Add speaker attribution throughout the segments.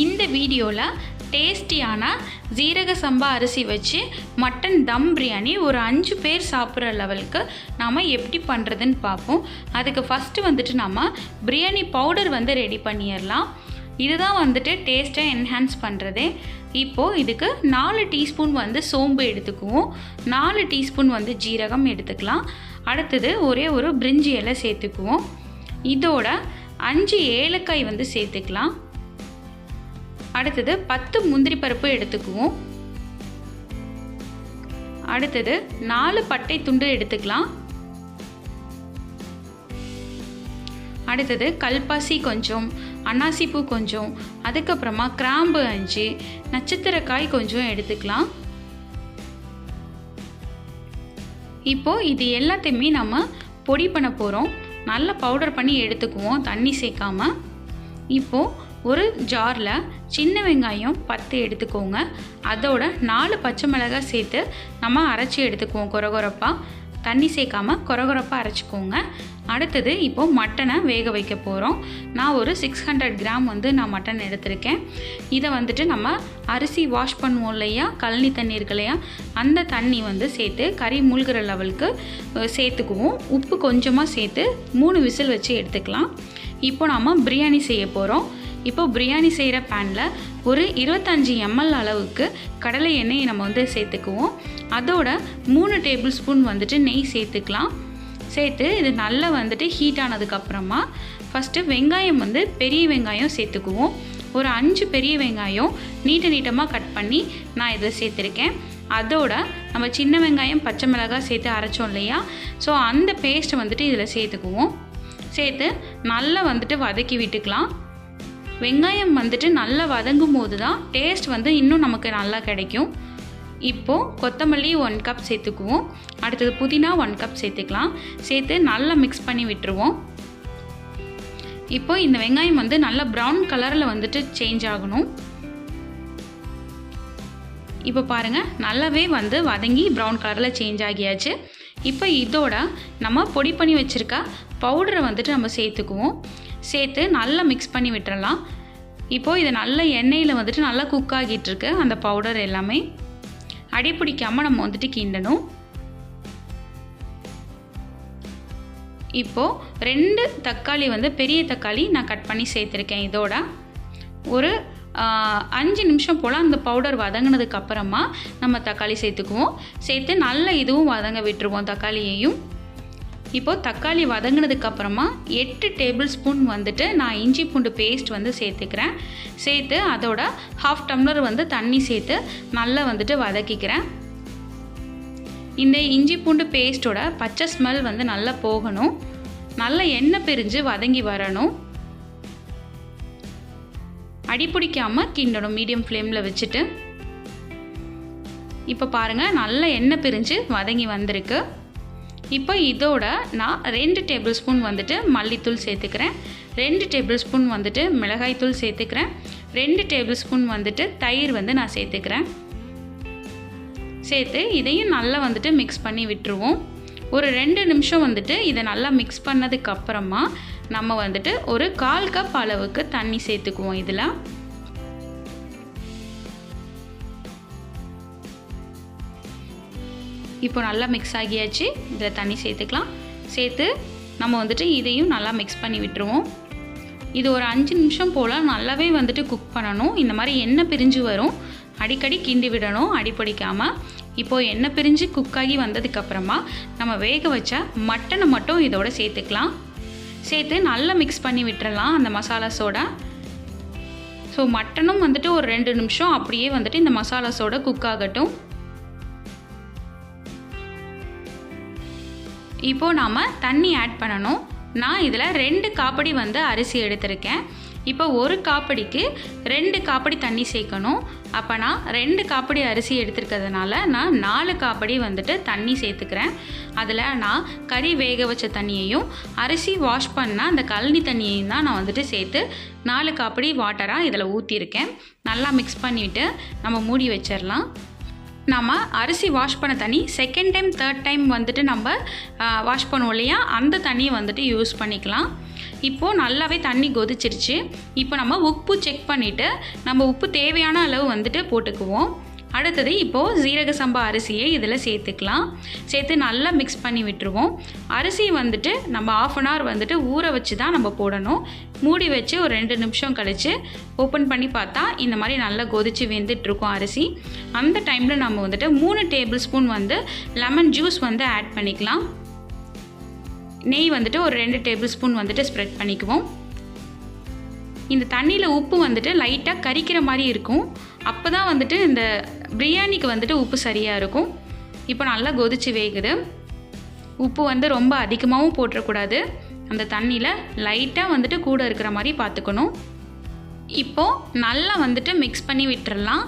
Speaker 1: இந்த வீடியோவில் டேஸ்டியான ஜீரக சம்பா அரிசி வச்சு மட்டன் தம் பிரியாணி ஒரு 5 பேர் சாப்பிட்ற லெவலுக்கு நாம் எப்படி பண்ணுறதுன்னு பார்ப்போம். அதுக்கு ஃபஸ்ட்டு வந்துட்டு நம்ம பிரியாணி பவுடர் ரெடி பண்ணிடலாம். இதுதான் டேஸ்ட்டை என்ஹான்ஸ் பண்ணுறதே. இப்போது இதுக்கு 4 டீஸ்பூன் சோம்பு எடுத்துக்குவோம், 4 டீஸ்பூன் ஜீரகம் எடுத்துக்கலாம். அடுத்தது ஒரே ஒரு பிரிஞ்சி இலை சேர்த்துக்குவோம். இதோட 5 ஏலக்காய் சேர்த்துக்கலாம். அடுத்தது 10 முந்திரி பருப்பு எடுத்துக்குவோம். அடுத்தது 4 பட்டை துண்டு எடுத்துக்கலாம். அடுத்தது கல்பாசி கொஞ்சம், அன்னாசிப்பூ கொஞ்சம், அதுக்கப்புறமா கிராம்பு 5, நட்சத்திரக்காய் கொஞ்சம் எடுத்துக்கலாம். இப்போது இது எல்லாத்தையுமே நம்ம பொடி பண்ண போகிறோம். நல்லா பவுடர் பண்ணி எடுத்துக்குவோம் தண்ணி சேர்க்காம. இப்போது ஒரு ஜாரில் சின்ன வெங்காயம் 10 எடுத்துக்கோங்க. அதோட 4 பச்சை மிளகாய் சேர்த்து நம்ம அரைச்சி எடுத்துக்குவோம். கொரகொரப்பாக தண்ணி சேர்க்காமல் கொரகொரப்பாக அரைச்சிக்கோங்க. அடுத்தது இப்போது மட்டனை வேக வைக்க போகிறோம். நான் ஒரு 600 கிராம் நான் மட்டன் எடுத்திருக்கேன். இதை நம்ம அரிசி வாஷ் பண்ணுவோம் இல்லையா, கழனி தண்ணி இருக்கு இல்லையா, அந்த தண்ணி சேர்த்து கறி மூழ்கிற லெவலுக்கு சேர்த்துக்குவோம். உப்பு கொஞ்சமாக சேர்த்து 3 விசில் வச்சு எடுத்துக்கலாம். இப்போ நம்ம பிரியாணி செய்ய போகிறோம். இப்போ பிரியாணி செய்கிற பேனில் ஒரு 25 ml அளவுக்கு கடலை எண்ணெய் நம்ம சேர்த்துக்குவோம். அதோட 3 டேபிள் ஸ்பூன் நெய் சேர்த்துக்கலாம். சேர்த்து இது நல்லா ஹீட் ஆனதுக்கப்புறமா ஃபஸ்ட்டு வெங்காயம் பெரிய வெங்காயம் சேர்த்துக்குவோம். ஒரு 5 பெரிய வெங்காயம் நீட்டமாக கட் பண்ணி நான் இதில் சேர்த்துருக்கேன். அதோட நம்ம சின்ன வெங்காயம் பச்சை மிளகாய் சேர்த்து அரைச்சோம் இல்லையா, ஸோ அந்த பேஸ்ட்டை இதில் சேர்த்துக்குவோம். சேர்த்து நல்லா வதக்கி விட்டுக்கலாம். வெங்காயம் நல்லா வதங்கும் போது தான் டேஸ்ட் இன்னும் நமக்கு நல்லா கிடைக்கும். இப்போது கொத்தமல்லி 1 கப் சேர்த்துக்குவோம். அடுத்தது புதினா 1 கப் சேர்த்துக்கலாம். சேர்த்து நல்லா மிக்ஸ் பண்ணி விட்டுருவோம். இப்போது இந்த வெங்காயம் நல்லா ப்ரௌன் கலரில் சேஞ்ச் ஆகணும். இப்போ பாருங்கள், நல்லாவே வதங்கி ப்ரௌன் கலரில் சேஞ்ச் ஆகியாச்சு. இப்போ இதோட நம்ம பொடி பண்ணி வச்சுருக்க பவுடரை நம்ம சேர்த்துக்குவோம். சேர்த்து நல்லா மிக்ஸ் பண்ணி விட்டுறலாம். இப்போது இது நல்ல எண்ணெயில் நல்லா குக் ஆகிட்டுருக்கு. அந்த பவுடர் எல்லாமே அடி பிடிக்காமல் நம்ம கிண்டணும். இப்போது 2 தக்காளி பெரிய தக்காளி நான் கட் பண்ணி சேர்த்துருக்கேன். இதோட ஒரு 5 நிமிஷம் போல் அந்த பவுடர் வதங்கினதுக்கு அப்புறமா நம்ம தக்காளி சேர்த்துக்குவோம். சேர்த்து நல்லா இதுவும் வதங்க விட்டுருவோம் தக்காளியையும். இப்போது தக்காளி வதங்கினதுக்கப்புறமா 8 டேபிள் ஸ்பூன் நான் இஞ்சி பூண்டு பேஸ்ட் சேர்த்துக்கிறேன். சேர்த்து அதோட 1/2 டம்ளர் தண்ணி சேர்த்து நல்லா வதக்கிக்கிறேன். இந்த இஞ்சி பூண்டு பேஸ்ட்டோட பச்சை ஸ்மெல் நல்லா போகணும். நல்லா எண்ணெய் பிரிஞ்சு வதங்கி வரணும். அடி பிடிக்காமல் கிண்டணும் மீடியம் ஃப்ளேமில் வச்சுட்டு. இப்போ பாருங்கள், நல்லா எண்ணெய் பிரிஞ்சு வதங்கி வந்திருக்கு. இப்போ இதோட நான் 2 டேபிள் ஸ்பூன் மல்லித்தூள் சேர்த்துக்கிறேன். 2 டேபிள் ஸ்பூன் மிளகாய்த்தூள் சேர்த்துக்கிறேன். 2 டேபிள் ஸ்பூன் தயிர் நான் சேர்த்துக்கிறேன். சேர்த்து இதையும் நல்லா மிக்ஸ் பண்ணி விட்டுருவோம். ஒரு 2 நிமிஷம் இதை நல்லா மிக்ஸ் பண்ணதுக்கப்புறமா நம்ம ஒரு 1/4 கப் அளவுக்கு தண்ணி சேர்த்துக்குவோம். இதில் இப்போ நல்லா மிக்ஸ் ஆகியாச்சு. இதில் தண்ணி சேர்த்துக்கலாம். சேர்த்து நம்ம இதையும் நல்லா மிக்ஸ் பண்ணி விட்டுருவோம். இது ஒரு 5 நிமிஷம் போல் நல்லாவே குக் பண்ணணும். இந்த மாதிரி எண்ணெய் பிரிஞ்சு வரும். அடிக்கடி கிண்டி விடணும் அடி பிடிக்காமல். இப்போது எண்ணெய் பிரிஞ்சு குக்காகி வந்ததுக்கப்புறமா நம்ம வேக வச்ச மட்டனை மட்டும் இதோட சேர்த்துக்கலாம். சேர்த்து நல்லா மிக்ஸ் பண்ணி விட்டுறலாம் அந்த மசாலாஸோட. ஸோ மட்டனும் ஒரு 2 நிமிஷம் அப்படியே இந்த மசாலாஸோட குக் ஆகட்டும். இப்போது நாம் தண்ணி ஆட் பண்ணணும். நான் இதில் 2 காப்படி அரிசி எடுத்திருக்கேன். இப்போ ஒரு காப்படிக்கு 2 காப்படி தண்ணி சேர்க்கணும். அப்போ நான் 2 காப்படி அரிசி எடுத்துருக்கிறதுனால நான் 4 காப்படி தண்ணி சேர்த்துக்கிறேன். அதில் நான் கறி வேக வச்ச தண்ணியையும் அரிசி வாஷ் பண்ண அந்த கழனி தண்ணியையும் தான் நான் சேர்த்து 4 காப்படி வாட்டராக இதில் ஊற்றிருக்கேன். நல்லா மிக்ஸ் பண்ணிவிட்டு நம்ம மூடி வச்சிடலாம். நம்ம அரிசி வாஷ் பண்ண தண்ணி செகண்ட் டைம் தேர்ட் டைம் நம்ம வாஷ் பண்ணுவோம் இல்லையா, அந்த தண்ணியை யூஸ் பண்ணிக்கலாம். இப்போது நல்லாவே தண்ணி கொதிச்சிருச்சு. இப்போ நம்ம உப்பு செக் பண்ணிவிட்டு நம்ம உப்பு தேவையான அளவு வந்துட்டு போட்டுக்குவோம். அடுத்தது இப்போது சீரக சம்பா அரிசியை இதில் சேர்த்துக்கலாம். சேர்த்து நல்லா மிக்ஸ் பண்ணி விட்டுருவோம். அரிசி வந்துட்டு நம்ம 1/2 hour வந்துட்டு ஊற வச்சு தான் நம்ம போடணும். மூடி வச்சு ஒரு 2 நிமிஷம் கழித்து ஓப்பன் பண்ணி பார்த்தா இந்த மாதிரி நல்லா கொதித்து வெந்துட்டுருக்கும் அரிசி. அந்த டைமில் நம்ம வந்துட்டு 3 டேபிள் ஸ்பூன் வந்து லெமன் ஜூஸ் வந்து ஆட் பண்ணிக்கலாம். நெய் வந்துட்டு ஒரு 2 டேபிள் ஸ்பூன் வந்துட்டு ஸ்ப்ரெட் பண்ணிக்குவோம். இந்த தண்ணியில் உப்பு வந்துட்டு லைட்டாக கரிக்கிற மாதிரி இருக்கும். அப்போ தான் வந்துட்டு இந்த பிரியாணிக்கு வந்துட்டு உப்பு சரியாக இருக்கும். இப்போ நல்லா கொதிச்சு வேகுது. உப்பு வந்து ரொம்ப அதிகமாகவும் போட்டுறக்கூடாது. அந்த தண்ணியில் லைட்டாக வந்துட்டு கூட இருக்கிற மாதிரி பார்த்துக்கணும். இப்போது நல்லா வந்துட்டு மிக்ஸ் பண்ணி விட்டுறலாம்.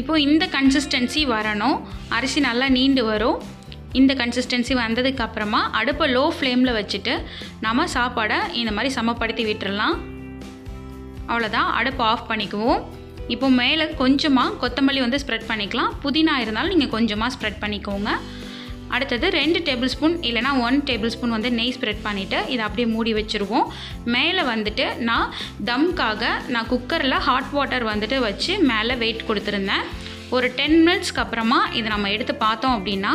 Speaker 1: இப்போது இந்த கன்சிஸ்டன்சி வரணும். அரிசி நல்லா நீண்டு வரும். இந்த கன்சிஸ்டன்சி வந்ததுக்கப்புறமா அடுப்பை லோ ஃப்ளேமில் வச்சுட்டு நம்ம சாப்பாடை இந்த மாதிரி சமப்படுத்தி விட்டுறலாம். அவ்வளோதான், அடுப்பு ஆஃப் பண்ணிக்குவோம். இப்போ மேலே கொஞ்சமாக கொத்தமல்லி வந்து ஸ்ப்ரெட் பண்ணிக்கலாம். புதினா இருந்தாலும் நீங்கள் கொஞ்சமாக ஸ்ப்ரெட் பண்ணிக்கோங்க. அடுத்தது 2 டேபிள் ஸ்பூன் இல்லைனா 1 டேபிள் ஸ்பூன் வந்து நெய் ஸ்ப்ரெட் பண்ணிவிட்டு இதை அப்படியே மூடி வச்சுருவோம். மேலே வந்துட்டு தம்க்காக நான் குக்கரில் ஹாட் வாட்டர் வந்துட்டு வச்சு மேலே வெயிட் கொடுத்துருந்தேன். ஒரு 10 மினிட்ஸ்க்கு அப்புறமா இதை நம்ம எடுத்து பார்த்தோம் அப்படின்னா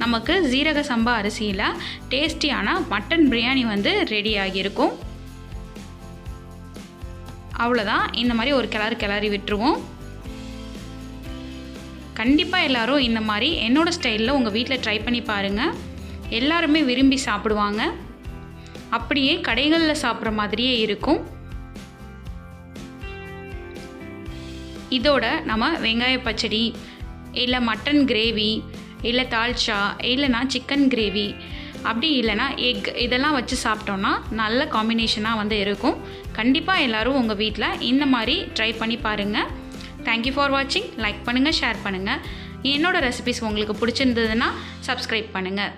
Speaker 1: நமக்கு சீரக சம்பா அரிசியில் டேஸ்டியான மட்டன் பிரியாணி வந்து ரெடி ஆகியிருக்கும். அவ்வளோதான், இந்த மாதிரி ஒரு கிளறி விட்டுருவோம். கண்டிப்பாக எல்லோரும் இந்த மாதிரி என்னோடய ஸ்டைலில் உங்கள் வீட்டில் ட்ரை பண்ணி பாருங்கள். எல்லாருமே விரும்பி சாப்பிடுவாங்க. அப்படியே கடைகளில் சாப்பிட்ற மாதிரியே இருக்கும். இதோட நம்ம வெங்காய பச்சடி இல்லை மட்டன் கிரேவி இல்லை தால்ச்சா இல்லைனா சிக்கன் கிரேவி அப்படி இல்லைனா எக் இதெல்லாம் வச்சு சாப்பிட்டோன்னா நல்ல காம்பினேஷனாக வந்து இருக்கும். கண்டிப்பாக எல்லோரும் உங்கள் வீட்டில் இந்த மாதிரி ட்ரை பண்ணி பாருங்கள். தேங்க்யூ ஃபார் வாட்சிங். லைக் பண்ணுங்கள், ஷேர் பண்ணுங்கள். என்னோடய ரெசிபிஸ் உங்களுக்கு பிடிச்சிருந்ததுன்னா சப்ஸ்கிரைப் பண்ணுங்கள்.